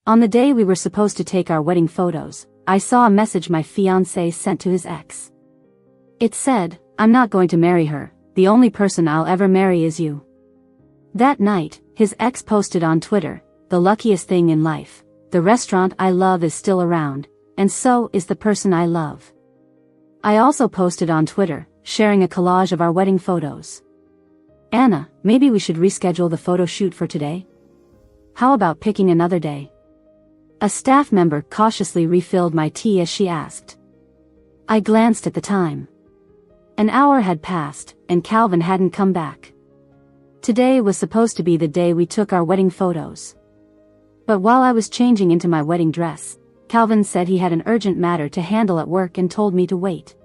On the day we were supposed to take our wedding photos, I saw a message my fiancé sent to his ex. It said, "I'm not going to marry her, the only person I'll ever marry is you." That night, his ex posted on Twitter, "The luckiest thing in life, the restaurant I love is still around, and so is the person I love." I also posted on Twitter, sharing a collage of our wedding photos. "Anna, maybe we should reschedule the photo shoot for today? How about picking another day?" A staff member cautiously refilled my tea as she asked. I glanced at the time. An hour had passed, and Calvin hadn't come back. Today was supposed to be the day we took our wedding photos. But while I was changing into my wedding dress, Calvin said he had an urgent matter to handle at work and told me to wait.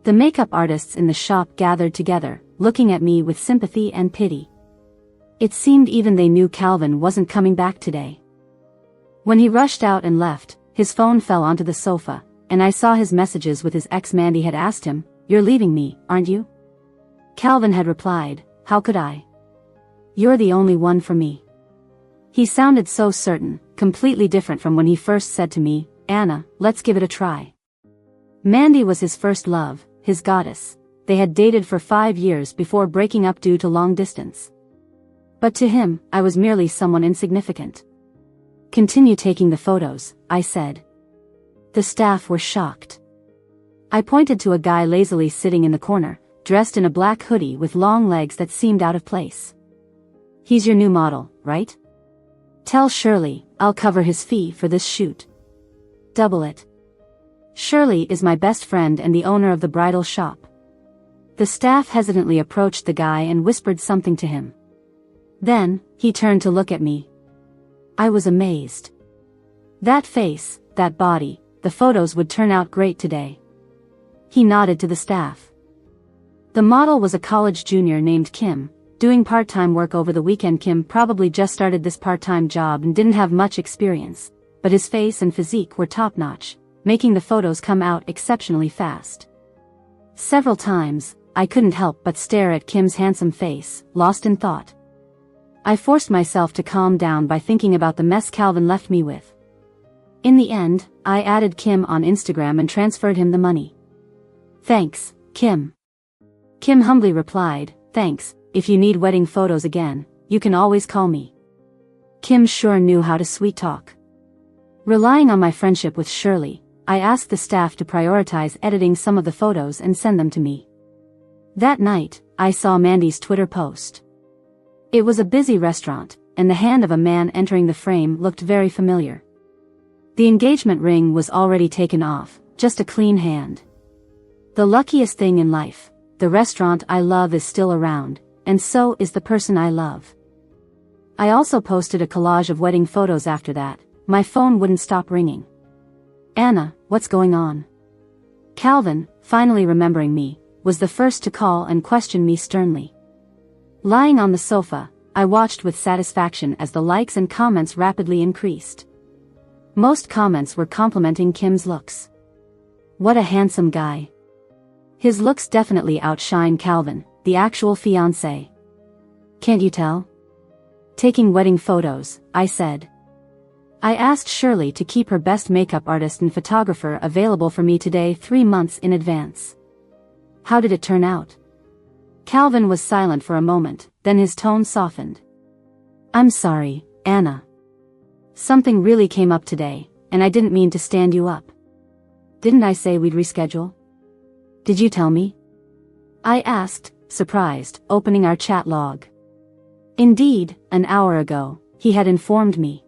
The makeup artists in the shop gathered together, looking at me with sympathy and pity. It seemed even they knew Calvin wasn't coming back today. When he rushed out and left, his phone fell onto the sofa, and I saw his messages with his ex. Mandy had asked him, "You're leaving me, aren't you?" Calvin had replied, "How could I? You're the only one for me." He sounded so certain, completely different from when he first said to me, "Anna, let's give it a try." Mandy was his first love, his goddess. They had dated for 5 years before breaking up due to long distance. But to him, I was merely someone insignificant. "Continue taking the photos," I said. The staff were shocked. I pointed to a guy lazily sitting in the corner, dressed in a black hoodie with long legs that seemed out of place. "He's your new model, right? Tell Shirley, I'll cover his fee for this shoot. Double it." Shirley is my best friend and the owner of the bridal shop. The staff hesitantly approached the guy and whispered something to him. Then, he turned to look at me. I was amazed. That face, that body, the photos would turn out great today. He nodded to the staff. The model was a college junior named Kim, doing part-time work over the weekend. Kim probably just started this part-time job and didn't have much experience, but his face and physique were top-notch, making the photos come out exceptionally fast. Several times, I couldn't help but stare at Kim's handsome face, lost in thought. I forced myself to calm down by thinking about the mess Calvin left me with. In the end, I added Kim on Instagram and transferred him the money. "Thanks, Kim." Kim humbly replied, "Thanks, if you need wedding photos again, you can always call me." Kim sure knew how to sweet talk. Relying on my friendship with Shirley, I asked the staff to prioritize editing some of the photos and send them to me. That night, I saw Mandy's Twitter post. It was a busy restaurant, and the hand of a man entering the frame looked very familiar. The engagement ring was already taken off, just a clean hand. "The luckiest thing in life, the restaurant I love is still around, and so is the person I love." I also posted a collage of wedding photos after that. My phone wouldn't stop ringing. "Anna, what's going on?" Calvin, finally remembering me, was the first to call and question me sternly. Lying on the sofa, I watched with satisfaction as the likes and comments rapidly increased. Most comments were complimenting Kim's looks. What a handsome guy. His looks definitely outshine Calvin, the actual fiancé. Can't you tell? Taking wedding photos, I said. I asked Shirley to keep her best makeup artist and photographer available for me today 3 months in advance. How did it turn out? Calvin was silent for a moment, then his tone softened. I'm sorry, Anna. Something really came up today, and I didn't mean to stand you up. Didn't I say we'd reschedule? Did you tell me? I asked, surprised, opening our chat log. Indeed, an hour ago, he had informed me.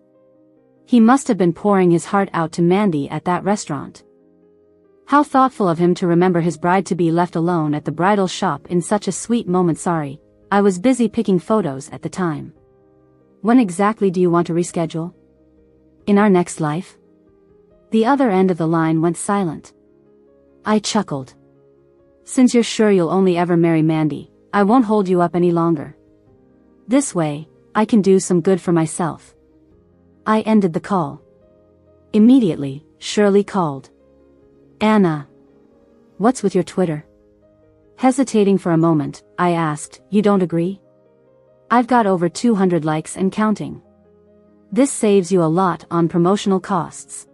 He must have been pouring his heart out to Mandy at that restaurant. How thoughtful of him to remember his bride-to-be left alone at the bridal shop in such a sweet moment. Sorry, I was busy picking photos at the time. When exactly do you want to reschedule? In our next life? The other end of the line went silent. I chuckled. Since you're sure you'll only ever marry Mandy, I won't hold you up any longer. This way, I can do some good for myself. I ended the call. Immediately, Shirley called. Anna. What's with your Twitter? Hesitating for a moment, I asked, you don't agree? I've got over 200 likes and counting. This saves you a lot on promotional costs.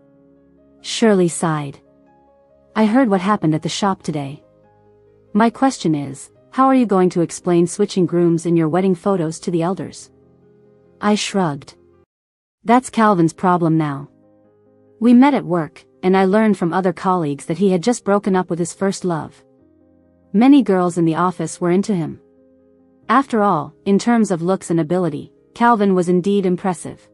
Shirley sighed. I heard what happened at the shop today. My question is, how are you going to explain switching grooms in your wedding photos to the elders? I shrugged. That's Calvin's problem now. We met at work, and I learned from other colleagues that he had just broken up with his first love. Many girls in the office were into him. After all, in terms of looks and ability, Calvin was indeed impressive.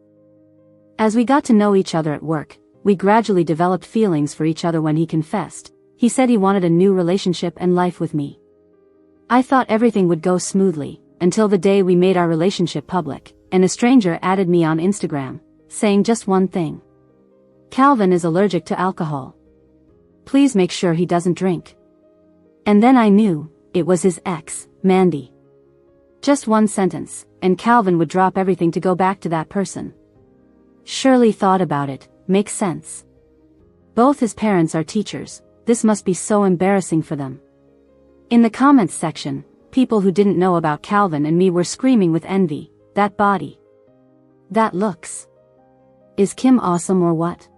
As we got to know each other at work, we gradually developed feelings for each other. When he confessed, he said he wanted a new relationship and life with me. I thought everything would go smoothly, until the day we made our relationship public, and a stranger added me on Instagram, saying just one thing. Calvin is allergic to alcohol. Please make sure he doesn't drink. And then I knew, it was his ex, Mandy. Just one sentence, and Calvin would drop everything to go back to that person. Shirley thought about it. Makes sense. Both his parents are teachers, this must be so embarrassing for them. In the comments section, people who didn't know about Calvin and me were screaming with envy, that body. That looks. Is Kim awesome or what?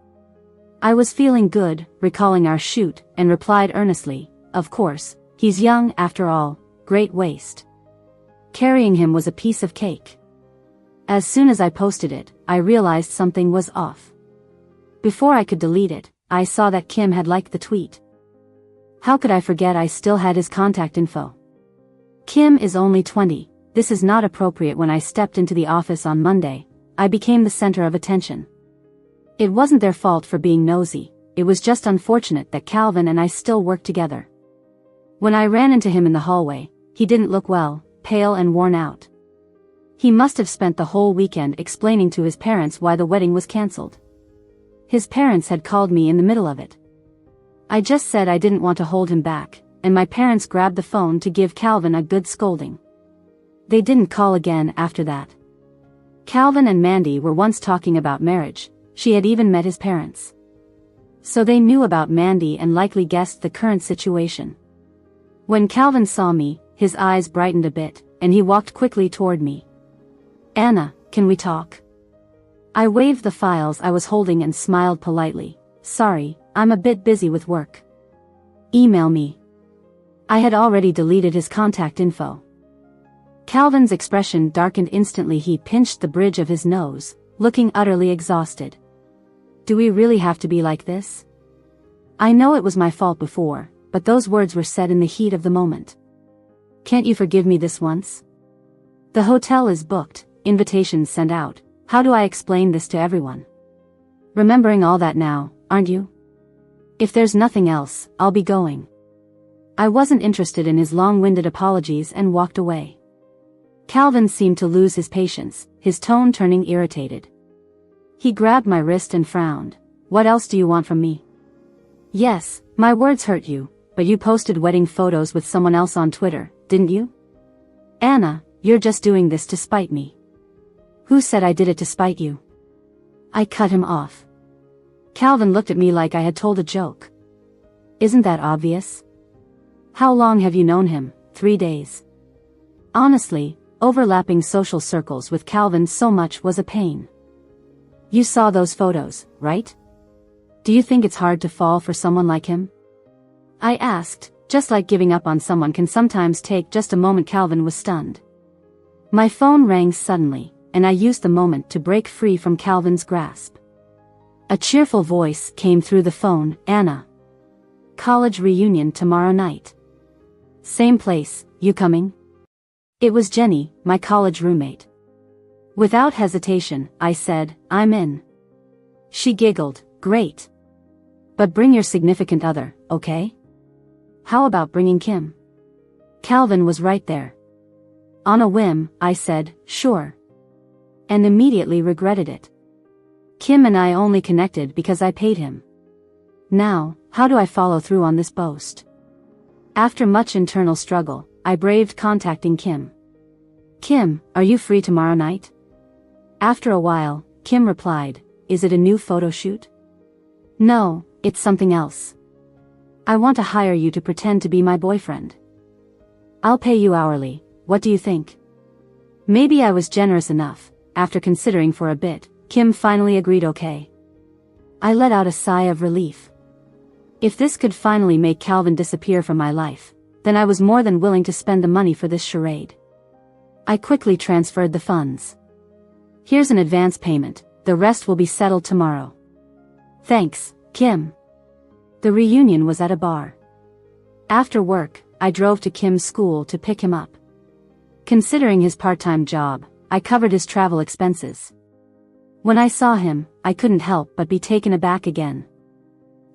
I was feeling good, recalling our shoot, and replied earnestly, of course, he's young after all, great waist. Carrying him was a piece of cake. As soon as I posted it, I realized something was off. Before I could delete it, I saw that Kim had liked the tweet. How could I forget I still had his contact info? Kim is only 20, this is not appropriate. When I stepped into the office on Monday, I became the center of attention. It wasn't their fault for being nosy, it was just unfortunate that Calvin and I still worked together. When I ran into him in the hallway, he didn't look well, pale and worn out. He must have spent the whole weekend explaining to his parents why the wedding was cancelled. His parents had called me in the middle of it. I just said I didn't want to hold him back, and my parents grabbed the phone to give Calvin a good scolding. They didn't call again after that. Calvin and Mandy were once talking about marriage, she had even met his parents. So they knew about Mandy and likely guessed the current situation. When Calvin saw me, his eyes brightened a bit, and he walked quickly toward me. Anna, can we talk? I waved the files I was holding and smiled politely. Sorry, I'm a bit busy with work. Email me. I had already deleted his contact info. Calvin's expression darkened instantly. He pinched the bridge of his nose, looking utterly exhausted. Do we really have to be like this? I know it was my fault before, but those words were said in the heat of the moment. Can't you forgive me this once? The hotel is booked, invitations sent out. How do I explain this to everyone? Remembering all that now, aren't you? If there's nothing else, I'll be going. I wasn't interested in his long-winded apologies and walked away. Calvin seemed to lose his patience, his tone turning irritated. He grabbed my wrist and frowned. What else do you want from me? Yes, my words hurt you, but you posted wedding photos with someone else on Twitter, didn't you? Anna, you're just doing this to spite me. Who said I did it to spite you? I cut him off. Calvin looked at me like I had told a joke. Isn't that obvious? How long have you known him? 3 days. Honestly, overlapping social circles with Calvin so much was a pain. You saw those photos, right? Do you think it's hard to fall for someone like him? I asked, just like giving up on someone can sometimes take just a moment. Calvin was stunned. My phone rang suddenly, and I used the moment to break free from Calvin's grasp. A cheerful voice came through the phone. Anna. College reunion tomorrow night. Same place, you coming? It was Jenny, my college roommate. Without hesitation, I said, I'm in. She giggled, great. But bring your significant other, okay? How about bringing Kim? Calvin was right there. On a whim, I said, sure. And immediately regretted it. Kim and I only connected because I paid him. Now, how do I follow through on this boast? After much internal struggle, I braved contacting Kim. Kim, are you free tomorrow night? After a while, Kim replied, is it a new photo shoot? No, it's something else. I want to hire you to pretend to be my boyfriend. I'll pay you hourly, what do you think? Maybe I was generous enough. After considering for a bit, Kim finally agreed okay. I let out a sigh of relief. If this could finally make Calvin disappear from my life, then I was more than willing to spend the money for this charade. I quickly transferred the funds. Here's an advance payment, the rest will be settled tomorrow. Thanks, Kim. The reunion was at a bar. After work, I drove to Kim's school to pick him up. Considering his part-time job, I covered his travel expenses. When I saw him, I couldn't help but be taken aback again.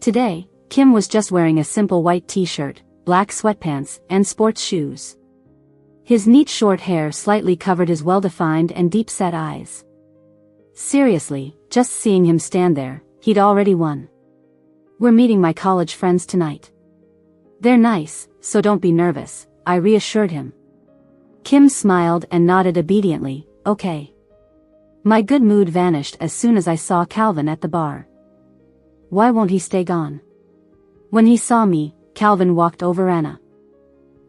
Today, Kim was just wearing a simple white t-shirt, black sweatpants, and sports shoes. His neat short hair slightly covered his well-defined and deep-set eyes. Seriously, just seeing him stand there, he'd already won. We're meeting my college friends tonight. They're nice, so don't be nervous, I reassured him. Kim smiled and nodded obediently, okay. My good mood vanished as soon as I saw Calvin at the bar. Why won't he stay gone? When he saw me, Calvin walked over Anna.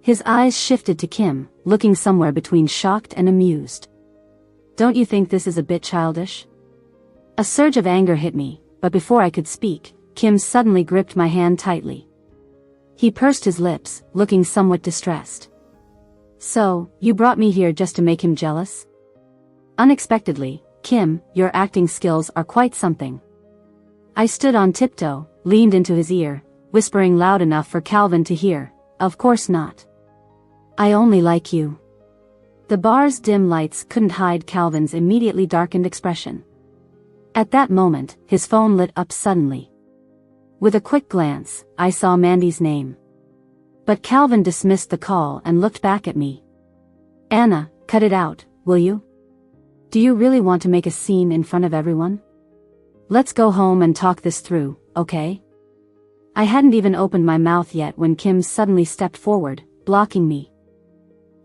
His eyes shifted to Kim, looking somewhere between shocked and amused. Don't you think this is a bit childish? A surge of anger hit me, but before I could speak, Kim suddenly gripped my hand tightly. He pursed his lips, looking somewhat distressed. So, you brought me here just to make him jealous? Unexpectedly, Kim, your acting skills are quite something. I stood on tiptoe, leaned into his ear, whispering loud enough for Calvin to hear, of course not. I only like you. The bar's dim lights couldn't hide Calvin's immediately darkened expression. At that moment, his phone lit up suddenly. With a quick glance, I saw Mandy's name. But Calvin dismissed the call and looked back at me. Anna, cut it out, will you? Do you really want to make a scene in front of everyone? Let's go home and talk this through, okay? I hadn't even opened my mouth yet when Kim suddenly stepped forward, blocking me.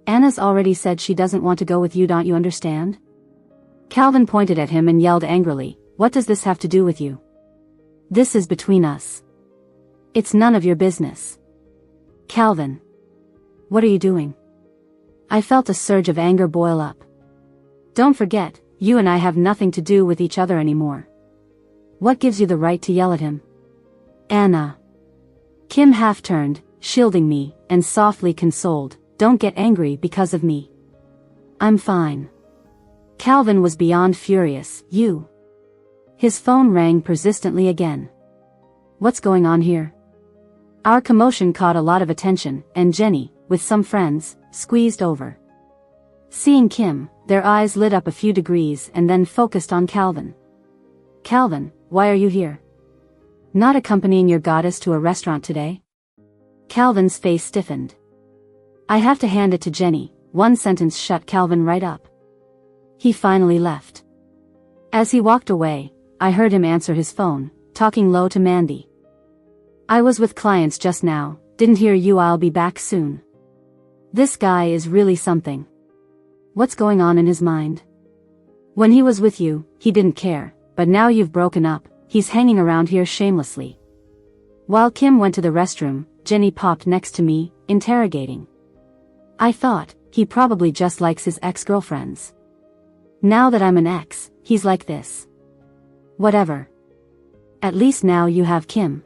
Anna's already said she doesn't want to go with you, don't you understand? Calvin pointed at him and yelled angrily, what does this have to do with you? This is between us. It's none of your business. Calvin. What are you doing? I felt a surge of anger boil up. Don't forget, you and I have nothing to do with each other anymore. What gives you the right to yell at him? Anna. Kim half turned, shielding me, and softly consoled, don't get angry because of me. I'm fine. Calvin was beyond furious, you. His phone rang persistently again. What's going on here? Our commotion caught a lot of attention, and Jenny, with some friends, squeezed over. Seeing Kim, their eyes lit up a few degrees and then focused on Calvin. Calvin, why are you here? Not accompanying your goddess to a restaurant today? Calvin's face stiffened. I have to hand it to Jenny, one sentence shut Calvin right up. He finally left. As he walked away, I heard him answer his phone, talking low to Mandy. I was with clients just now, didn't hear you, I'll be back soon. This guy is really something. What's going on in his mind? When he was with you, he didn't care, but now you've broken up, he's hanging around here shamelessly. While Kim went to the restroom, Jenny popped next to me, interrogating. I thought, he probably just likes his ex-girlfriends. Now that I'm an ex, he's like this. Whatever. At least now you have Kim.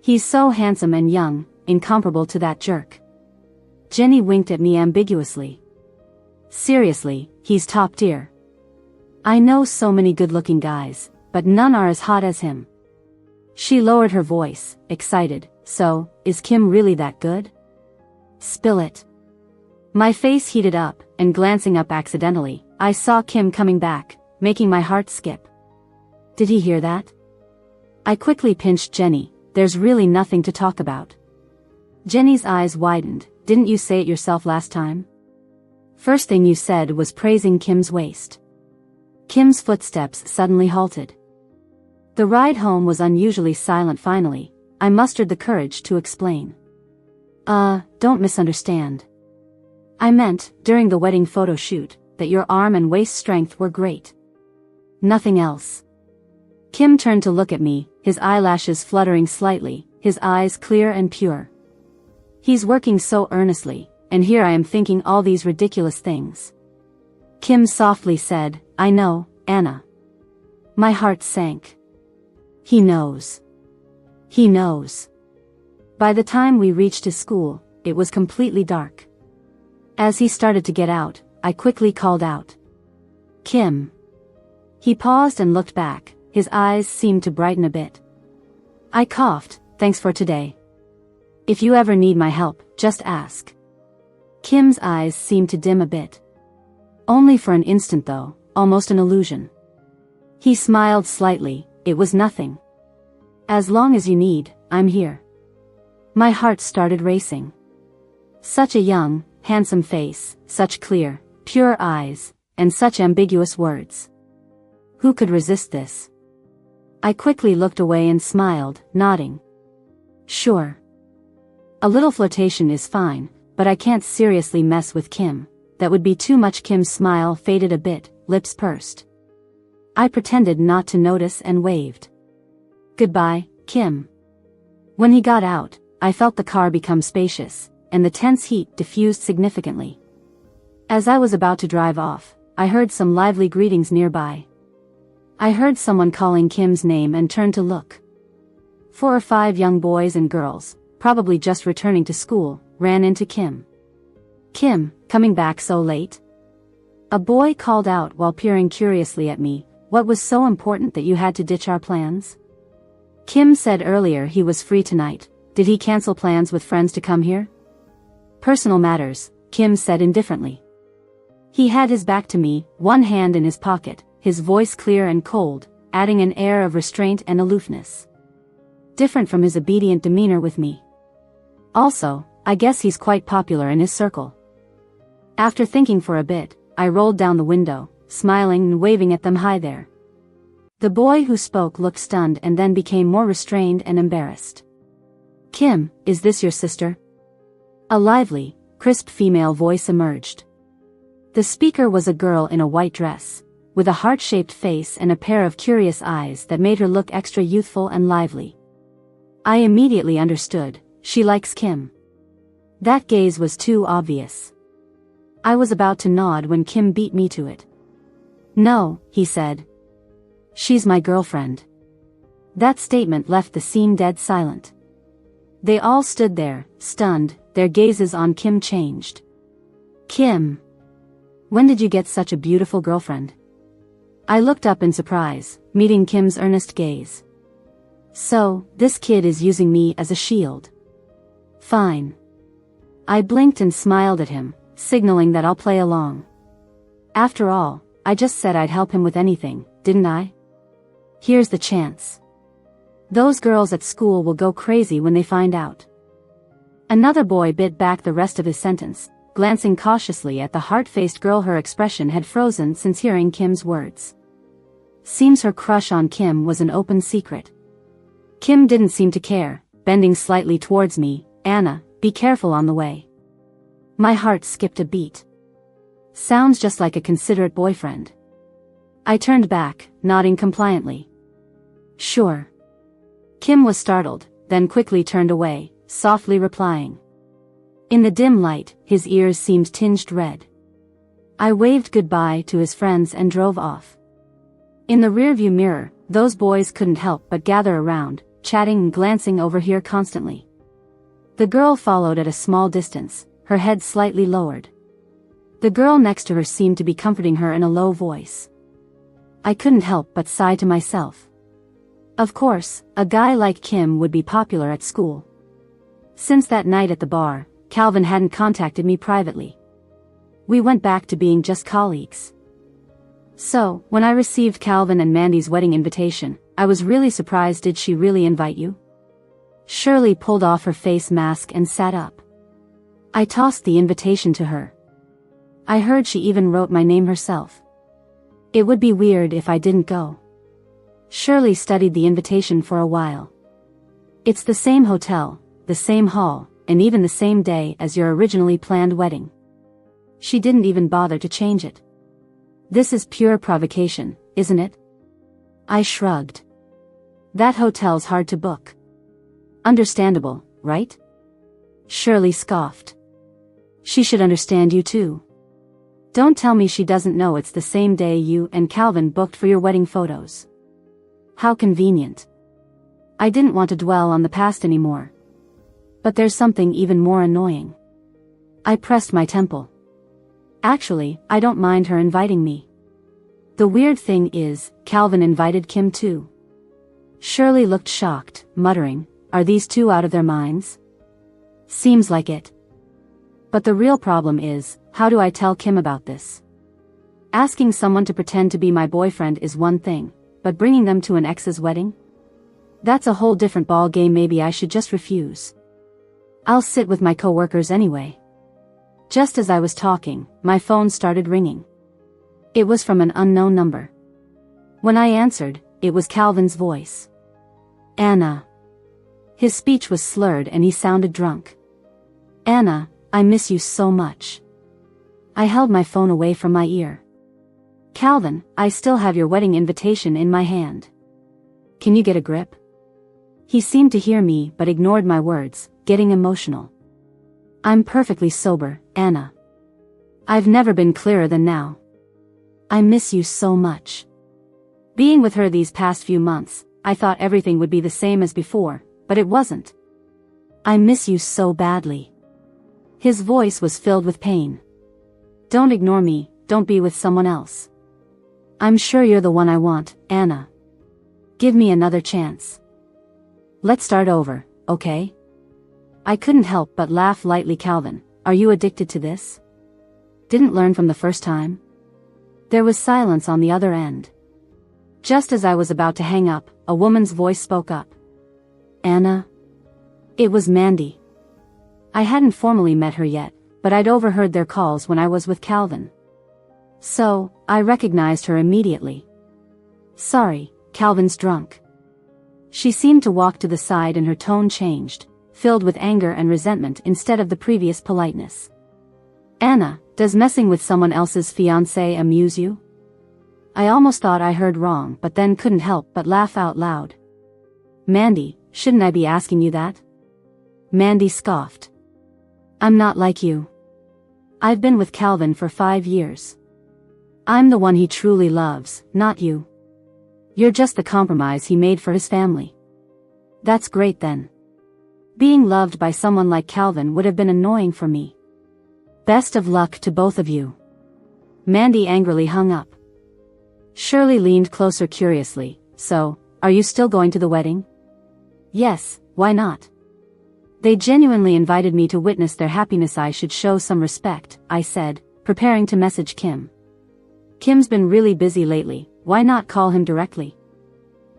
He's so handsome and young, incomparable to that jerk. Jenny winked at me ambiguously. Seriously, he's top tier. I know so many good-looking guys, but none are as hot as him. She lowered her voice, excited, so, is Kim really that good? Spill it. My face heated up, and glancing up accidentally, I saw Kim coming back, making my heart skip. Did he hear that? I quickly pinched Jenny, there's really nothing to talk about. Jenny's eyes widened, didn't you say it yourself last time? First thing you said was praising Kim's waist. Kim's footsteps suddenly halted. The ride home was unusually silent finally, I mustered the courage to explain. Don't misunderstand. I meant, during the wedding photo shoot, that your arm and waist strength were great. Nothing else. Kim turned to look at me, his eyelashes fluttering slightly, his eyes clear and pure. He's working so earnestly, and here I am thinking all these ridiculous things. Kim softly said, I know, Anna. My heart sank. He knows. He knows. By the time we reached his school, it was completely dark. As he started to get out, I quickly called out, "Kim." He paused and looked back, his eyes seemed to brighten a bit. I coughed, "Thanks for today. If you ever need my help, just ask." Kim's eyes seemed to dim a bit. Only for an instant though, almost an illusion. He smiled slightly, "It was nothing. As long as you need, I'm here." My heart started racing. Such a young, handsome face, such clear, pure eyes, and such ambiguous words. Who could resist this? I quickly looked away and smiled, nodding. "Sure. A little flirtation is fine, but I can't seriously mess with Kim. That would be too much." Kim's smile faded a bit, lips pursed. I pretended not to notice and waved. "Goodbye, Kim." When he got out, I felt the car become spacious, and the tense heat diffused significantly. As I was about to drive off, I heard some lively greetings nearby. I heard someone calling Kim's name and turned to look. 4 or 5 young boys and girls, probably just returning to school, ran into Kim. "Kim, coming back so late?" A boy called out while peering curiously at me. "What was so important that you had to ditch our plans?" Kim said earlier he was free tonight. Did he cancel plans with friends to come here? "Personal matters," Kim said indifferently. He had his back to me, one hand in his pocket, his voice clear and cold, adding an air of restraint and aloofness. Different from his obedient demeanor with me. Also, I guess he's quite popular in his circle. After thinking for a bit, I rolled down the window, smiling and waving at them, "Hi there." The boy who spoke looked stunned and then became more restrained and embarrassed. "Kim, is this your sister?" A lively, crisp female voice emerged. The speaker was a girl in a white dress, with a heart-shaped face and a pair of curious eyes that made her look extra youthful and lively. I immediately understood, she likes Kim. That gaze was too obvious. I was about to nod when Kim beat me to it. "No," he said. "She's my girlfriend." That statement left the scene dead silent. They all stood there, stunned, their gazes on Kim changed. "Kim, when did you get such a beautiful girlfriend?" I looked up in surprise, meeting Kim's earnest gaze. "So, this kid is using me as a shield. Fine." I blinked and smiled at him, signaling that I'll play along. After all, I just said I'd help him with anything, didn't I? Here's the chance. Those girls at school will go crazy when they find out. Another boy bit back the rest of his sentence, glancing cautiously at the heart-faced girl. Her expression had frozen since hearing Kim's words. Seems her crush on Kim was an open secret. Kim didn't seem to care, bending slightly towards me. "Anna, be careful on the way." My heart skipped a beat. Sounds just like a considerate boyfriend. I turned back, nodding compliantly. "Sure." Kim was startled, then quickly turned away, softly replying. In the dim light, his ears seemed tinged red. I waved goodbye to his friends and drove off. In the rearview mirror, those boys couldn't help but gather around, chatting and glancing over here constantly. The girl followed at a small distance, her head slightly lowered. The girl next to her seemed to be comforting her in a low voice. I couldn't help but sigh to myself. Of course, a guy like Kim would be popular at school. Since that night at the bar, Calvin hadn't contacted me privately. We went back to being just colleagues. So, when I received Calvin and Mandy's wedding invitation, I was really surprised. "Did she really invite you?" Shirley pulled off her face mask and sat up. I tossed the invitation to her. I heard she even wrote my name herself. It would be weird if I didn't go. Shirley studied the invitation for a while. "It's the same hotel, the same hall, and even the same day as your originally planned wedding." She didn't even bother to change it. "This is pure provocation, isn't it?" I shrugged. "That hotel's hard to book." "Understandable, right?" Shirley scoffed. "She should understand you too. Don't tell me she doesn't know it's the same day you and Calvin booked for your wedding photos." How convenient. I didn't want to dwell on the past anymore. But there's something even more annoying. I pressed my temple. Actually, I don't mind her inviting me. The weird thing is, Calvin invited Kim too. Shirley looked shocked, muttering, "Are these two out of their minds?" Seems like it. But the real problem is, how do I tell Kim about this? Asking someone to pretend to be my boyfriend is one thing, but bringing them to an ex's wedding? That's a whole different ball game. Maybe I should just refuse. I'll sit with my coworkers anyway. Just as I was talking, my phone started ringing. It was from an unknown number. When I answered, it was Calvin's voice. "Anna." His speech was slurred and he sounded drunk. "Anna, I miss you so much." I held my phone away from my ear. "Calvin, I still have your wedding invitation in my hand. Can you get a grip?" He seemed to hear me but ignored my words, getting emotional. "I'm perfectly sober, Anna. I've never been clearer than now. I miss you so much. Being with her these past few months, I thought everything would be the same as before, but it wasn't. I miss you so badly." His voice was filled with pain. "Don't ignore me, don't be with someone else. I'm sure you're the one I want, Anna. Give me another chance. Let's start over, okay?" I couldn't help but laugh lightly. "Calvin, are you addicted to this? Didn't learn from the first time?" There was silence on the other end. Just as I was about to hang up, a woman's voice spoke up. "Anna?" It was Mandy. I hadn't formally met her yet, but I'd overheard their calls when I was with Calvin. So, I recognized her immediately. "Sorry, Calvin's drunk." She seemed to walk to the side and her tone changed, filled with anger and resentment instead of the previous politeness. "Anna, does messing with someone else's fiancé amuse you?" I almost thought I heard wrong but then couldn't help but laugh out loud. "Mandy, shouldn't I be asking you that?" Mandy scoffed. "I'm not like you. I've been with Calvin for 5 years. I'm the one he truly loves, not you. You're just the compromise he made for his family." "That's great then. Being loved by someone like Calvin would have been annoying for me. Best of luck to both of you." Mandy angrily hung up. Shirley leaned closer curiously. "So, are you still going to the wedding?" "Yes, why not? They genuinely invited me to witness their happiness. I should show some respect," I said, preparing to message Kim. "Kim's been really busy lately, why not call him directly?"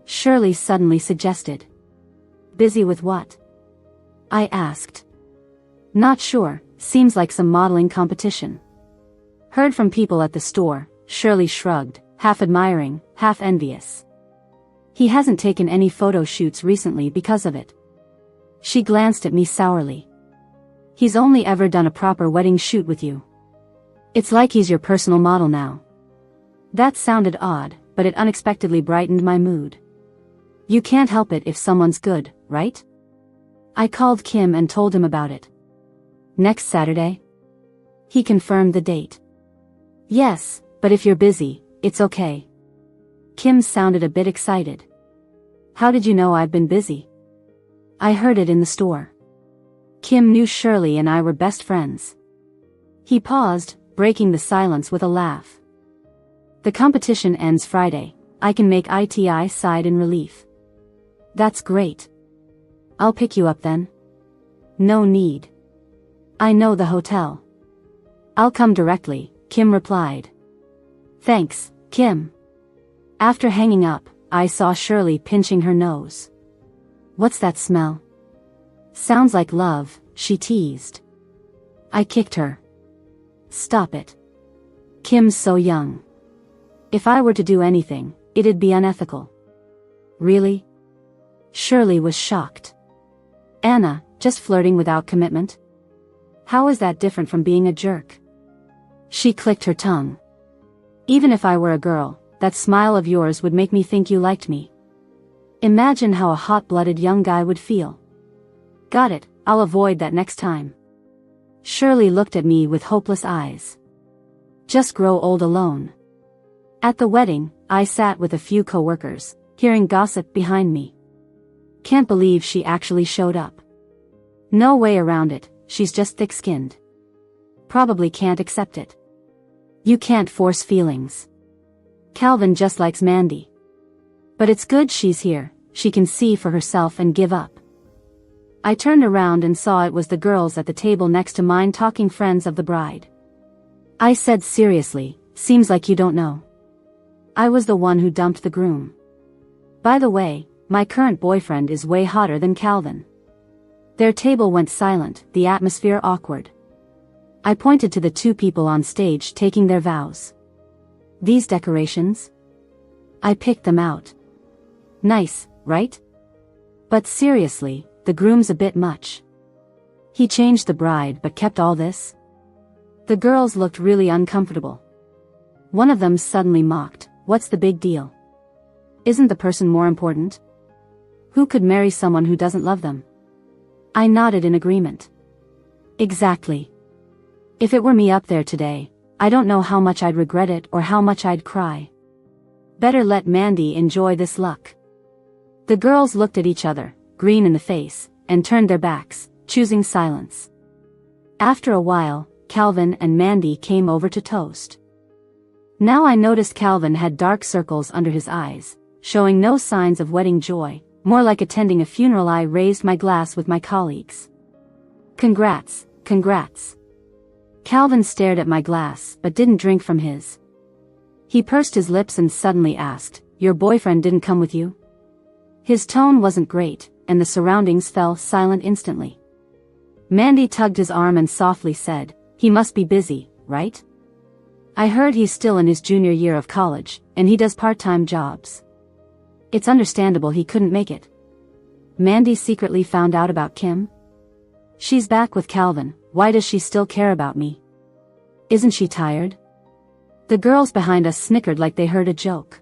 Shirley suddenly suggested. "Busy with what?" I asked. "Not sure, seems like some modeling competition." "Heard from people at the store," Shirley shrugged, half admiring, half envious. "He hasn't taken any photo shoots recently because of it." She glanced at me sourly. "He's only ever done a proper wedding shoot with you. It's like he's your personal model now." That sounded odd, but it unexpectedly brightened my mood. You can't help it if someone's good, right? I called Kim and told him about it. "Next Saturday?" He confirmed the date. "Yes, but if you're busy, it's okay." Kim sounded a bit excited. "How did you know I've been busy?" "I heard it in the store." Kim knew Shirley and I were best friends. He paused, breaking the silence with a laugh. "The competition ends Friday. I can make it," sighed in relief. "That's great. I'll pick you up then." "No need. I know the hotel." "I'll come directly," Kim replied. "Thanks, Kim." After hanging up, I saw Shirley pinching her nose. "What's that smell?" "Sounds like love," she teased. I kicked her. "Stop it. Kim's so young. If I were to do anything, it'd be unethical." "Really?" Shirley was shocked. "Anna, just flirting without commitment? How is that different from being a jerk?" She clicked her tongue. "Even if I were a girl, that smile of yours would make me think you liked me. Imagine how a hot-blooded young guy would feel." "Got it, I'll avoid that next time." Shirley looked at me with hopeless eyes. "Just grow old alone." At the wedding, I sat with a few coworkers, hearing gossip behind me. Can't believe she actually showed up. No way around it, she's just thick-skinned. Probably can't accept it. You can't force feelings. Calvin just likes Mandy. But it's good she's here, she can see for herself and give up. I turned around and saw it was the girls at the table next to mine talking friends of the bride. I said seriously, seems like you don't know. I was the one who dumped the groom. By the way, my current boyfriend is way hotter than Calvin. Their table went silent, the atmosphere awkward. I pointed to the two people on stage taking their vows. These decorations? I picked them out. Nice, right? But seriously, the groom's a bit much. He changed the bride but kept all this? The girls looked really uncomfortable. One of them suddenly mocked, "What's the big deal? Isn't the person more important? Who could marry someone who doesn't love them?" I nodded in agreement. Exactly. If it were me up there today, I don't know how much I'd regret it or how much I'd cry. Better let Mandy enjoy this luck. The girls looked at each other, green in the face, and turned their backs, choosing silence. After a while, Calvin and Mandy came over to toast. Now I noticed Calvin had dark circles under his eyes, showing no signs of wedding joy, more like attending a funeral. I raised my glass with my colleagues. Congrats, congrats. Calvin stared at my glass but didn't drink from his. He pursed his lips and suddenly asked, "Your boyfriend didn't come with you?" His tone wasn't great, and the surroundings fell silent instantly. Mandy tugged his arm and softly said, "He must be busy, right? I heard he's still in his junior year of college, and he does part-time jobs. It's understandable he couldn't make it." Mandy secretly found out about Kim? She's back with Calvin, why does she still care about me? Isn't she tired? The girls behind us snickered like they heard a joke.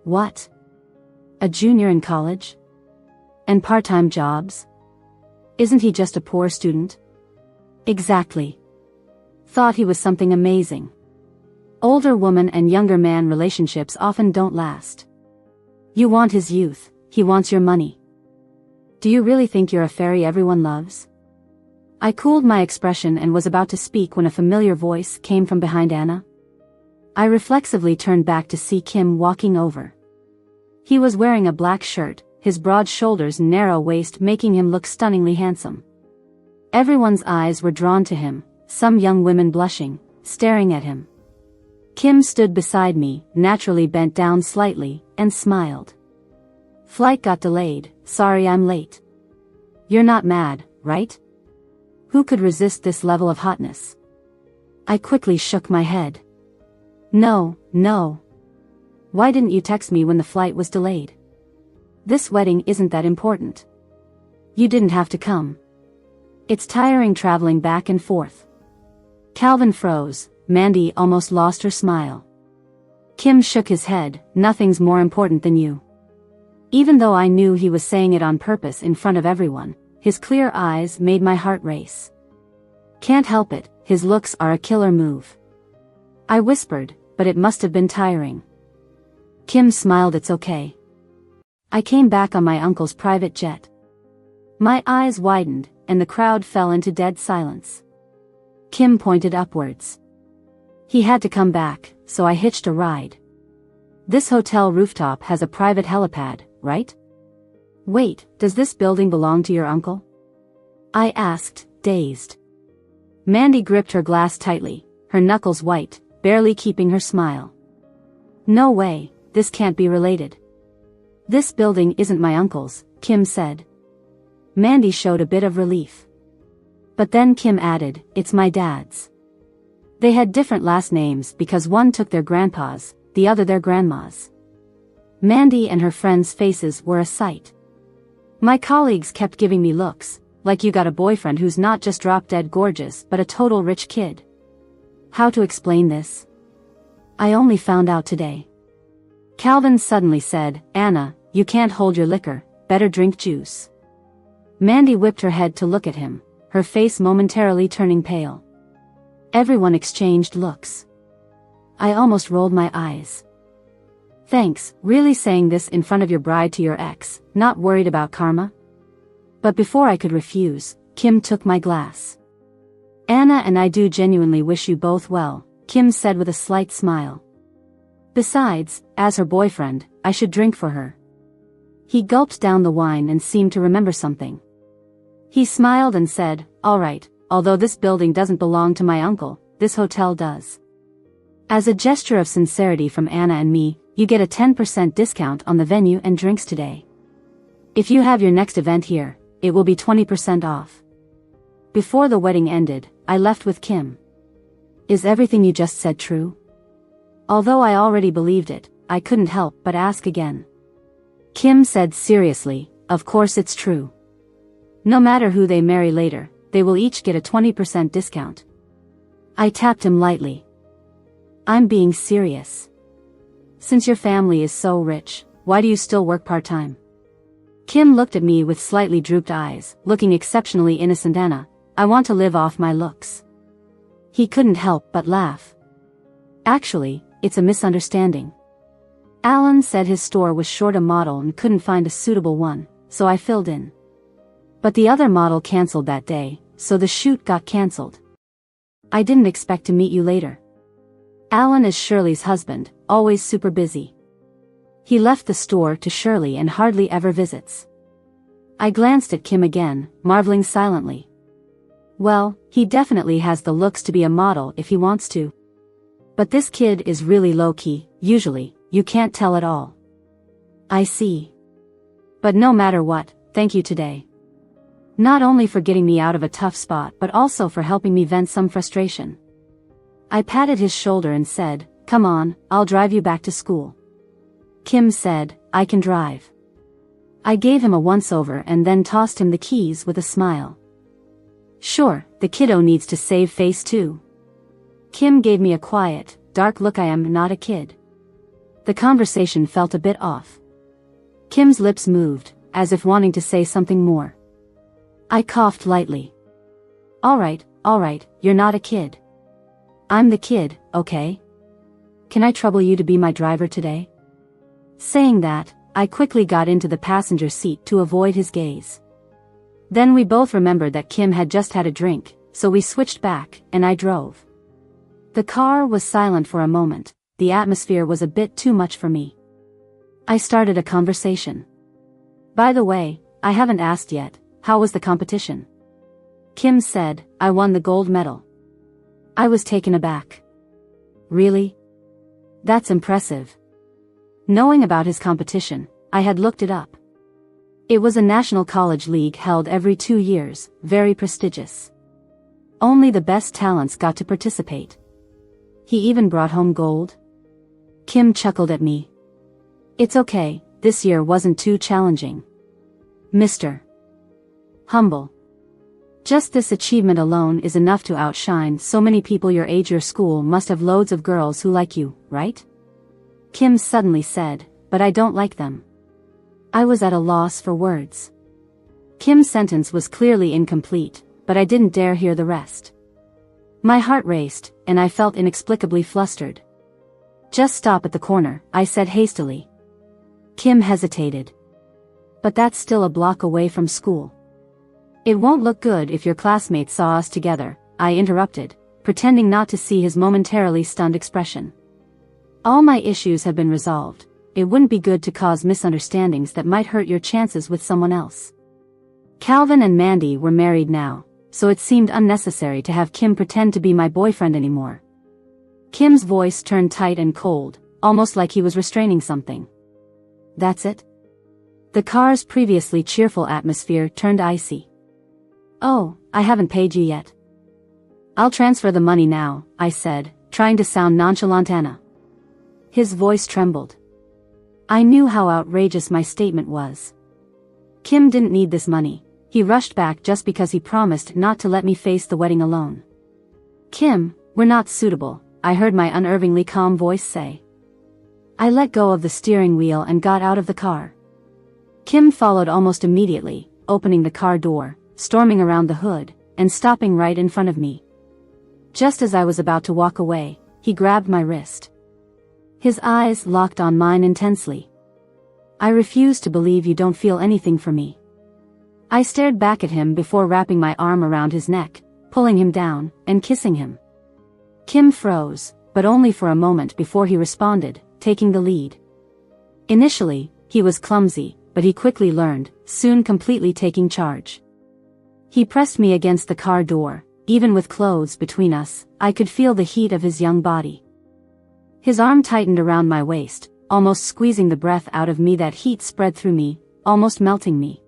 What? A junior in college? And part-time jobs? Isn't he just a poor student? Exactly. Thought he was something amazing. Older woman and younger man relationships often don't last. You want his youth, he wants your money. Do you really think you're a fairy everyone loves? I cooled my expression and was about to speak when a familiar voice came from behind Anna. I reflexively turned back to see Kim walking over. He was wearing a black shirt, his broad shoulders and narrow waist making him look stunningly handsome. Everyone's eyes were drawn to him, some young women blushing, staring at him. Kim stood beside me, naturally bent down slightly, and smiled. "Flight got delayed, sorry I'm late." "You're not mad, right? Who could resist this level of hotness?" I quickly shook my head. No. Why didn't you text me when the flight was delayed? This wedding isn't that important. You didn't have to come. It's tiring traveling back and forth. Calvin froze, Mandy almost lost her smile. Kim shook his head, "Nothing's more important than you." Even though I knew he was saying it on purpose in front of everyone, his clear eyes made my heart race. Can't help it, his looks are a killer move. I whispered, but it must have been tiring. Kim smiled. "It's okay. I came back on my uncle's private jet." My eyes widened, and the crowd fell into dead silence. Kim pointed upwards. "He had to come back, so I hitched a ride. This hotel rooftop has a private helipad, right?" "Wait, does this building belong to your uncle?" I asked, dazed. Mandy gripped her glass tightly, her knuckles white, barely keeping her smile. "No way, this can't be related." "This building isn't my uncle's," Kim said. Mandy showed a bit of relief. But then Kim added, "It's my dad's." They had different last names because one took their grandpa's, the other their grandma's. Mandy and her friends' faces were a sight. My colleagues kept giving me looks, like you got a boyfriend who's not just drop-dead gorgeous but a total rich kid. How to explain this? I only found out today. Calvin suddenly said, "Anna, you can't hold your liquor, better drink juice." Mandy whipped her head to look at him, her face momentarily turning pale. Everyone exchanged looks. I almost rolled my eyes. Thanks, really saying this in front of your bride to your ex, not worried about karma? But before I could refuse, Kim took my glass. Anna and I do genuinely wish you both well, Kim said with a slight smile. Besides, as her boyfriend, I should drink for her. He gulped down the wine and seemed to remember something. He smiled and said, all right, although this building doesn't belong to my uncle, this hotel does. As a gesture of sincerity from Anna and me, you get a 10% discount on the venue and drinks today. If you have your next event here, it will be 20% off. Before the wedding ended, I left with Kim. Is everything you just said true? Although I already believed it, I couldn't help but ask again. Kim said seriously, of course it's true. No matter who they marry later, they will each get a 20% discount. I tapped him lightly. I'm being serious. Since your family is so rich, why do you still work part-time? Kim looked at me with slightly drooped eyes, looking exceptionally innocent. Anna, I want to live off my looks. He couldn't help but laugh. Actually, it's a misunderstanding. Alan said his store was short a model and couldn't find a suitable one, so I filled in. But the other model canceled that day, so the shoot got canceled. I didn't expect to meet you later. Alan is Shirley's husband, always super busy. He left the store to Shirley and hardly ever visits. I glanced at Kim again, marveling silently. Well, he definitely has the looks to be a model if he wants to. But this kid is really low-key, usually, you can't tell at all. I see. But no matter what, thank you today. Not only for getting me out of a tough spot but also for helping me vent some frustration. I patted his shoulder and said, come on, I'll drive you back to school. Kim said, I can drive. I gave him a once-over and then tossed him the keys with a smile. Sure, the kiddo needs to save face too. Kim gave me a quiet, dark look. I am not a kid. The conversation felt a bit off. Kim's lips moved, as if wanting to say something more. I coughed lightly. All right, you're not a kid. I'm the kid, okay? Can I trouble you to be my driver today? Saying that, I quickly got into the passenger seat to avoid his gaze. Then we both remembered that Kim had just had a drink, so we switched back, and I drove. The car was silent for a moment. The atmosphere was a bit too much for me. I started a conversation. By the way, I haven't asked yet, how was the competition? Kim said, I won the gold medal. I was taken aback. Really? That's impressive. Knowing about his competition, I had looked it up. It was a national college league held every 2 years, very prestigious. Only the best talents got to participate. He even brought home gold? Kim chuckled at me. It's okay, this year wasn't too challenging. Mr. Humble. Just this achievement alone is enough to outshine so many people your age. Your school must have loads of girls who like you, right? Kim suddenly said, but I don't like them. I was at a loss for words. Kim's sentence was clearly incomplete, but I didn't dare hear the rest. My heart raced, and I felt inexplicably flustered. Just stop at the corner, I said hastily. Kim hesitated. But that's still a block away from school. It won't look good if your classmates saw us together, I interrupted, pretending not to see his momentarily stunned expression. All my issues have been resolved. It wouldn't be good to cause misunderstandings that might hurt your chances with someone else. Calvin and Mandy were married now, so it seemed unnecessary to have Kim pretend to be my boyfriend anymore. Kim's voice turned tight and cold, almost like he was restraining something. That's it? The car's previously cheerful atmosphere turned icy. Oh, I haven't paid you yet. I'll transfer the money now, I said, trying to sound nonchalant. Anna. His voice trembled. I knew how outrageous my statement was. Kim didn't need this money. He rushed back just because he promised not to let me face the wedding alone. Kim, we're not suitable, I heard my unnervingly calm voice say. I let go of the steering wheel and got out of the car. Kim followed almost immediately, opening the car door, storming around the hood, and stopping right in front of me. Just as I was about to walk away, he grabbed my wrist. His eyes locked on mine intensely. I refuse to believe you don't feel anything for me. I stared back at him before wrapping my arm around his neck, pulling him down, and kissing him. Kim froze, but only for a moment before he responded, taking the lead. Initially, he was clumsy, but he quickly learned, soon completely taking charge. He pressed me against the car door. Even with clothes between us, I could feel the heat of his young body. His arm tightened around my waist, almost squeezing the breath out of me. That heat spread through me, almost melting me.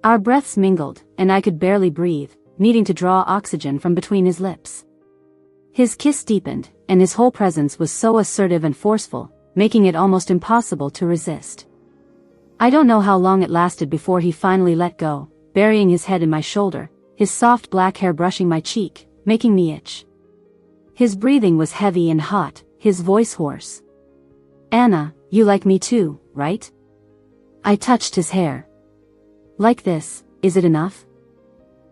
Our breaths mingled, and I could barely breathe, needing to draw oxygen from between his lips. His kiss deepened, and his whole presence was so assertive and forceful, making it almost impossible to resist. I don't know how long it lasted before he finally let go, burying his head in my shoulder, his soft black hair brushing my cheek, making me itch. His breathing was heavy and hot, his voice hoarse. "Anna, you like me too, right?" I touched his hair. "Like this, is it enough?"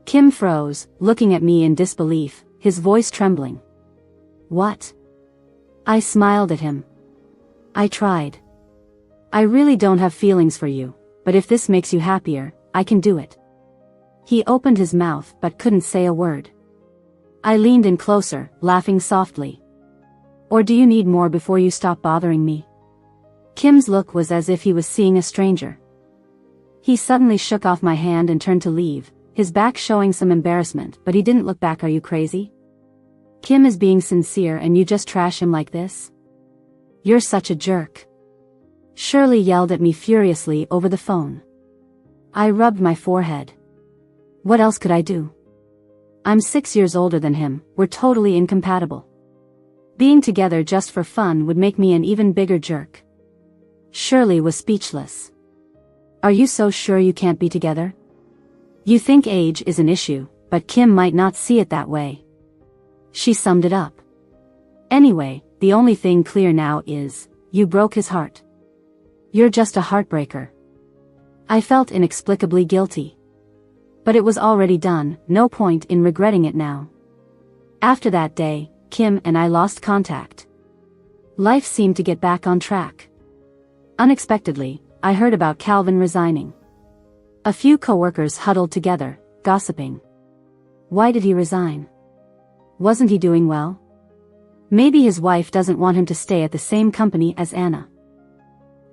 Kim froze, looking at me in disbelief, his voice trembling. "What?" I smiled at him. "I tried. I really don't have feelings for you, but if this makes you happier, I can do it." He opened his mouth but couldn't say a word. I leaned in closer, laughing softly. "Or do you need more before you stop bothering me?" Kim's look was as if he was seeing a stranger. He suddenly shook off my hand and turned to leave, his back showing some embarrassment, but he didn't look back. "Are you crazy? Kim is being sincere and you just trash him like this? You're such a jerk." Shirley yelled at me furiously over the phone. I rubbed my forehead. What else could I do? I'm 6 years older than him, we're totally incompatible. Being together just for fun would make me an even bigger jerk. Shirley was speechless. "Are you so sure you can't be together? You think age is an issue, but Kim might not see it that way." She summed it up. "Anyway, the only thing clear now is, you broke his heart. You're just a heartbreaker." I felt inexplicably guilty. But it was already done, no point in regretting it now. After that day, Kim and I lost contact. Life seemed to get back on track. Unexpectedly, I heard about Calvin resigning. A few coworkers huddled together, gossiping. Why did he resign? Wasn't he doing well? Maybe his wife doesn't want him to stay at the same company as Anna.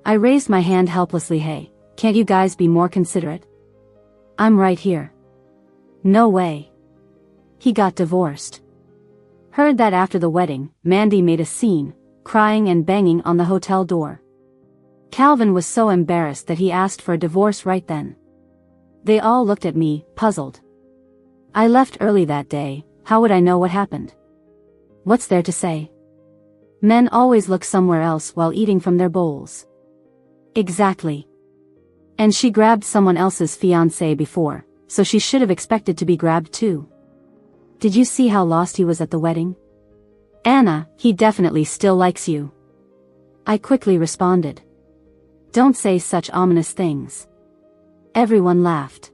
I raised my hand helplessly. "Hey, can't you guys be more considerate? I'm right here." "No way. He got divorced." Heard that after the wedding, Mandy made a scene, crying and banging on the hotel door. Calvin was so embarrassed that he asked for a divorce right then. They all looked at me, puzzled. I left early that day. How would I know what happened? What's there to say? Men always look somewhere else while eating from their bowls. Exactly. And she grabbed someone else's fiancé before, so she should have expected to be grabbed too. Did you see how lost he was at the wedding? "Anna, he definitely still likes you." I quickly responded. "Don't say such ominous things." Everyone laughed.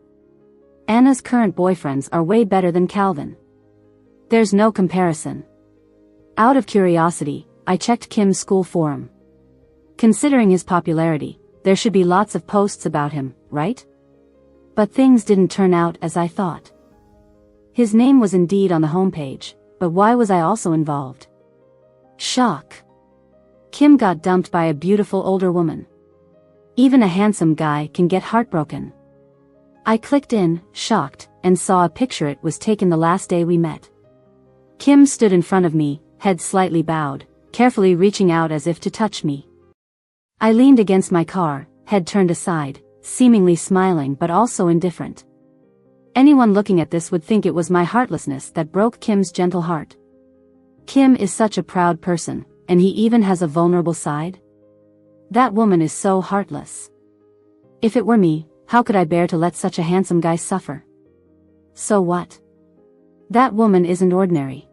Anna's current boyfriends are way better than Calvin. There's no comparison. Out of curiosity, I checked Kim's school forum. Considering his popularity, there should be lots of posts about him, right? But things didn't turn out as I thought. His name was indeed on the homepage, but why was I also involved? Shock. Kim got dumped by a beautiful older woman. Even a handsome guy can get heartbroken. I clicked in, shocked, and saw a picture. It was taken the last day we met. Kim stood in front of me, head slightly bowed, carefully reaching out as if to touch me. I leaned against my car, head turned aside, seemingly smiling but also indifferent. Anyone looking at this would think it was my heartlessness that broke Kim's gentle heart. Kim is such a proud person, and he even has a vulnerable side? That woman is so heartless. If it were me, how could I bear to let such a handsome guy suffer? So what? That woman isn't ordinary.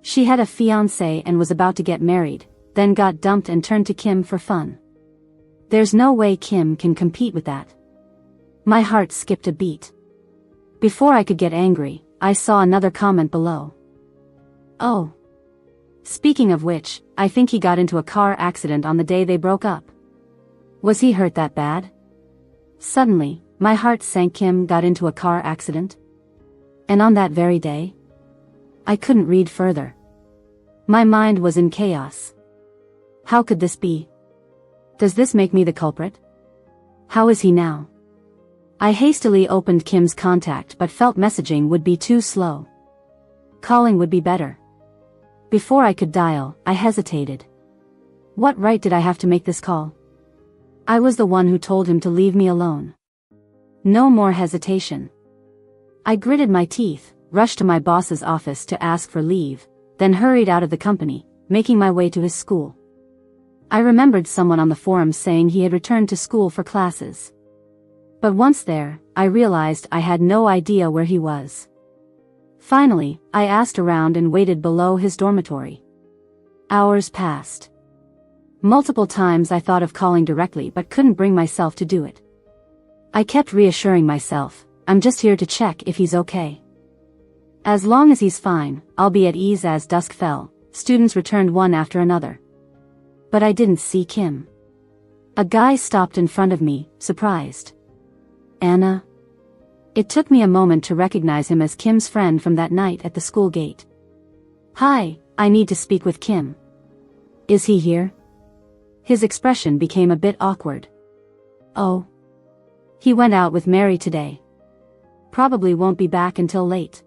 She had a fiancé and was about to get married, then got dumped and turned to Kim for fun. There's no way Kim can compete with that. My heart skipped a beat. Before I could get angry, I saw another comment below. "Oh. Speaking of which, I think he got into a car accident on the day they broke up. Was he hurt that bad? Suddenly, my heart sank. Kim got into a car accident? And on that very day? I couldn't read further. My mind was in chaos. How could this be? Does this make me the culprit? How is he now? I hastily opened Kim's contact but felt messaging would be too slow. Calling would be better. Before I could dial, I hesitated. What right did I have to make this call? I was the one who told him to leave me alone. No more hesitation. I gritted my teeth, rushed to my boss's office to ask for leave, then hurried out of the company, making my way to his school. I remembered someone on the forum saying he had returned to school for classes. But once there, I realized I had no idea where he was. Finally, I asked around and waited below his dormitory. Hours passed. Multiple times I thought of calling directly but couldn't bring myself to do it. I kept reassuring myself, I'm just here to check if he's okay. As long as he's fine, I'll be at ease. As dusk fell, students returned one after another. But I didn't see Kim. A guy stopped in front of me, surprised. Anna? It took me a moment to recognize him as Kim's friend from that night at the school gate. Hi, I need to speak with Kim. Is he here? His expression became a bit awkward. Oh. He went out with Mary today. Probably won't be back until late.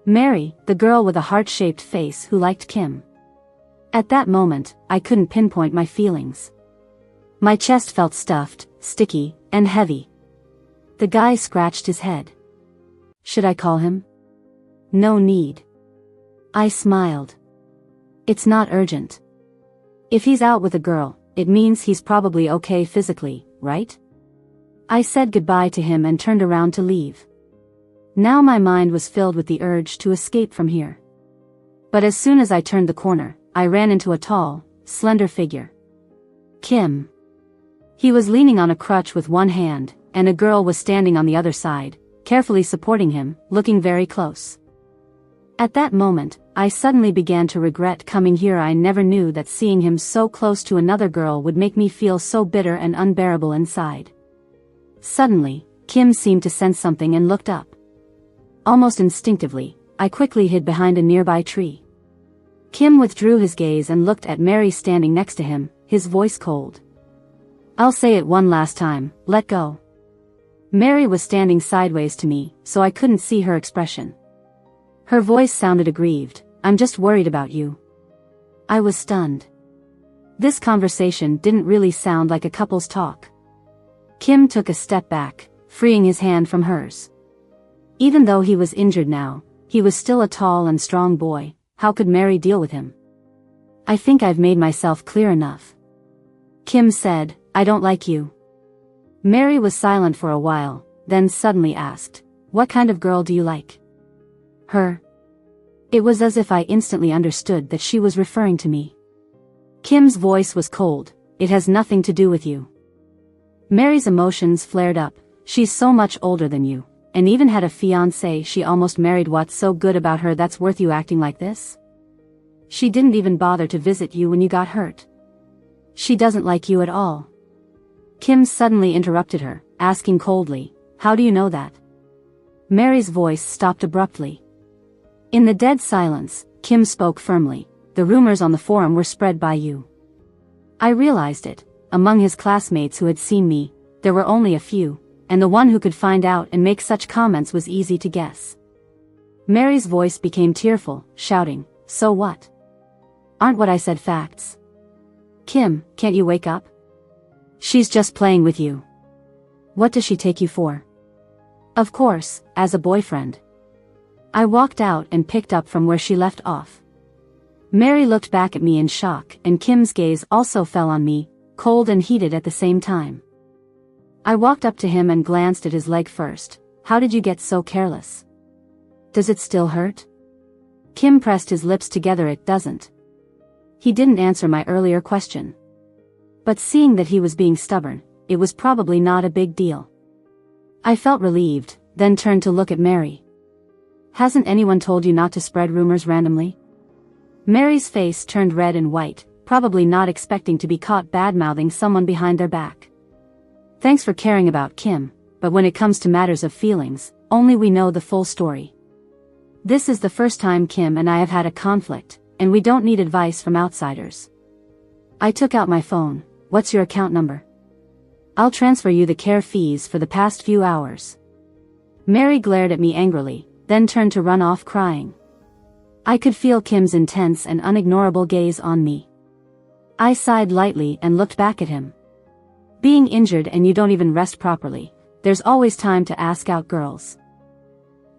Mary, the girl with a heart-shaped face who liked Kim. At that moment, I couldn't pinpoint my feelings. My chest felt stuffed, sticky, and heavy. The guy scratched his head. Should I call him? No need. I smiled. It's not urgent. If he's out with a girl, it means he's probably okay physically, right? I said goodbye to him and turned around to leave. Now my mind was filled with the urge to escape from here. But as soon as I turned the corner, I ran into a tall, slender figure. Kim. He was leaning on a crutch with one hand, and a girl was standing on the other side, carefully supporting him, looking very close. At that moment, I suddenly began to regret coming here. I never knew that seeing him so close to another girl would make me feel so bitter and unbearable inside. Suddenly, Kim seemed to sense something and looked up. Almost instinctively, I quickly hid behind a nearby tree. Kim withdrew his gaze and looked at Mary standing next to him, his voice cold. I'll say it one last time, let go. Mary was standing sideways to me, so I couldn't see her expression. Her voice sounded aggrieved. I'm just worried about you. I was stunned. This conversation didn't really sound like a couple's talk. Kim took a step back, freeing his hand from hers. Even though he was injured now, he was still a tall and strong boy. How could Mary deal with him? I think I've made myself clear enough. Kim said, I don't like you. Mary was silent for a while, then suddenly asked, what kind of girl do you like? Her. It was as if I instantly understood that she was referring to me. Kim's voice was cold. It has nothing to do with you. Mary's emotions flared up. She's so much older than you, and even had a fiancé she almost married. What's so good about her that's worth you acting like this? She didn't even bother to visit you when you got hurt. She doesn't like you at all. Kim suddenly interrupted her, asking coldly, how do you know that? Mary's voice stopped abruptly. In the dead silence, Kim spoke firmly, the rumors on the forum were spread by you. I realized it. Among his classmates who had seen me, there were only a few, and the one who could find out and make such comments was easy to guess. Mary's voice became tearful, shouting, so what? Aren't what I said facts? Kim, can't you wake up? She's just playing with you. What does she take you for? Of course, as a boyfriend. I walked out and picked up from where she left off. Mary looked back at me in shock, and Kim's gaze also fell on me, cold and heated at the same time. I walked up to him and glanced at his leg first. How did you get so careless? Does it still hurt? Kim pressed his lips together. It doesn't. He didn't answer my earlier question. But seeing that he was being stubborn, it was probably not a big deal. I felt relieved, then turned to look at Mary. Hasn't anyone told you not to spread rumors randomly? Mary's face turned red and white, probably not expecting to be caught bad-mouthing someone behind their back. Thanks for caring about Kim, but when it comes to matters of feelings, only we know the full story. This is the first time Kim and I have had a conflict, and we don't need advice from outsiders. I took out my phone. What's your account number? I'll transfer you the care fees for the past few hours. Mary glared at me angrily, then turned to run off crying. I could feel Kim's intense and unignorable gaze on me. I sighed lightly and looked back at him. Being injured and you don't even rest properly, there's always time to ask out girls.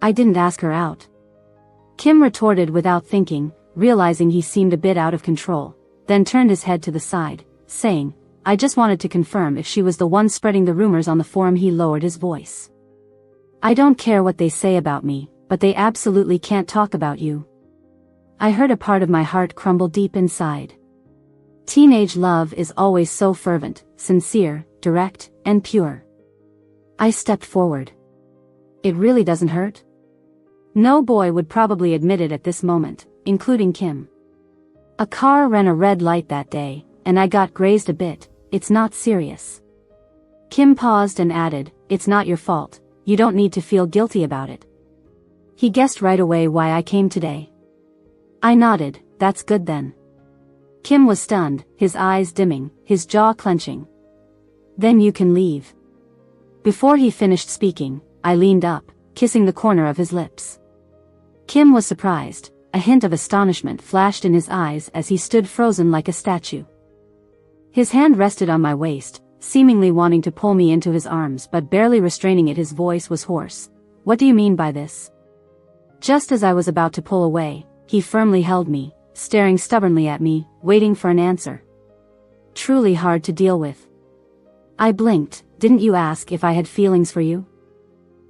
I didn't ask her out. Kim retorted without thinking, realizing he seemed a bit out of control, then turned his head to the side, saying, I just wanted to confirm if she was the one spreading the rumors on the forum. He lowered his voice. I don't care what they say about me, but they absolutely can't talk about you. I heard a part of my heart crumble deep inside. Teenage love is always so fervent, sincere, direct, and pure. I stepped forward. It really doesn't hurt? No boy would probably admit it at this moment, including Kim. A car ran a red light that day, and I got grazed a bit. It's not serious. Kim paused and added, it's not your fault, you don't need to feel guilty about it. He guessed right away why I came today. I nodded, that's good then. Kim was stunned, his eyes dimming, his jaw clenching. Then you can leave. Before he finished speaking, I leaned up, kissing the corner of his lips. Kim was surprised, a hint of astonishment flashed in his eyes as he stood frozen like a statue. His hand rested on my waist, seemingly wanting to pull me into his arms but barely restraining it. His voice was hoarse. What do you mean by this? Just as I was about to pull away, he firmly held me, staring stubbornly at me, waiting for an answer. Truly hard to deal with. I blinked. Didn't you ask if I had feelings for you?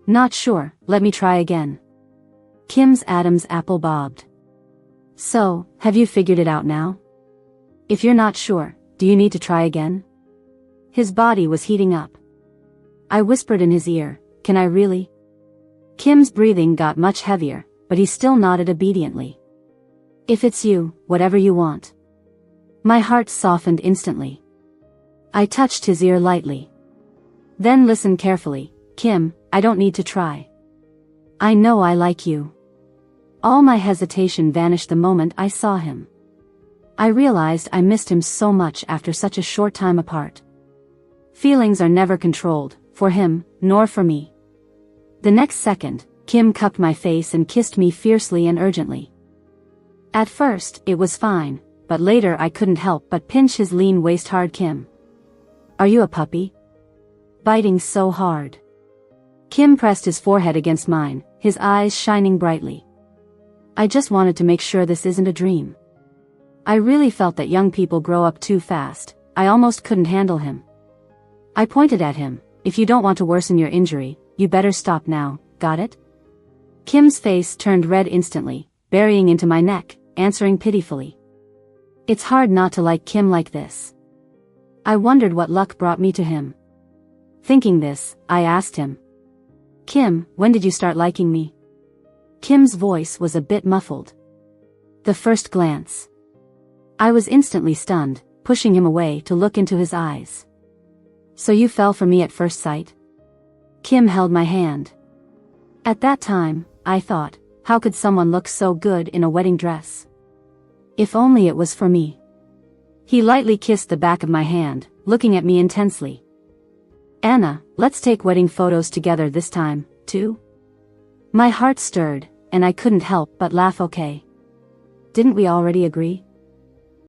Not sure, let me try again. Kim's Adam's apple bobbed. So, have you figured it out now? If you're not sure, do you need to try again? His body was heating up. I whispered in his ear, can I really? Kim's breathing got much heavier, but he still nodded obediently. If it's you, whatever you want. My heart softened instantly. I touched his ear lightly. Then listen carefully, Kim, I don't need to try. I know I like you. All my hesitation vanished the moment I saw him. I realized I missed him so much after such a short time apart. Feelings are never controlled, for him, nor for me. The next second, Kim cupped my face and kissed me fiercely and urgently. At first, it was fine, but later I couldn't help but pinch his lean waist hard. Kim. Are you a puppy? Biting so hard. Kim pressed his forehead against mine, his eyes shining brightly. I just wanted to make sure this isn't a dream. I really felt that young people grow up too fast. I almost couldn't handle him. I pointed at him. If you don't want to worsen your injury, you better stop now, got it? Kim's face turned red instantly, burying into my neck, answering pitifully. It's hard not to like Kim like this. I wondered what luck brought me to him. Thinking this, I asked him. Kim, when did you start liking me? Kim's voice was a bit muffled. The first glance. I was instantly stunned, pushing him away to look into his eyes. So you fell for me at first sight? Kim held my hand. At that time, I thought, how could someone look so good in a wedding dress? If only it was for me. He lightly kissed the back of my hand, looking at me intensely. Anna, let's take wedding photos together this time, too? My heart stirred, and I couldn't help but laugh. Okay. Didn't we already agree?